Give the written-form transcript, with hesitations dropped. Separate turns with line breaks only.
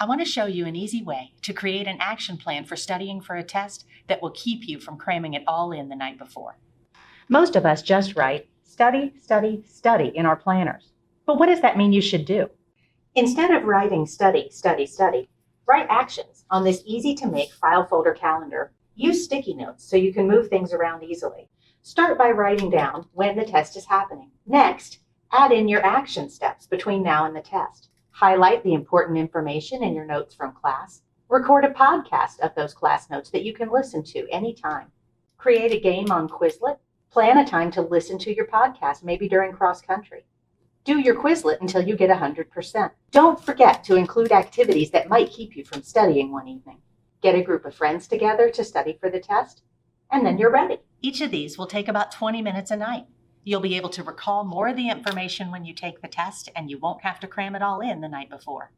I want to show you an easy way to create an action plan for studying for a test that will keep you from cramming it all in the night before.
Most of us just write study, study, study in our planners. But what does that mean you should do?
Instead of writing study, study, study, write actions on this easy-to-make file folder calendar. Use sticky notes so you can move things around easily. Start by writing down when the test is happening. Next, add in your action steps between now and the test. Highlight the important information in your notes from class. Record a podcast of those class notes that you can listen to anytime. Create a game on Quizlet. Plan a time to listen to your podcast, maybe during cross-country. Do your Quizlet until you get 100%. Don't forget to include activities that might keep you from studying one evening. Get a group of friends together to study for the test, and then you're ready.
Each of these will take about 20 minutes a night. You'll be able to recall more of the information when you take the test, and you won't have to cram it all in the night before.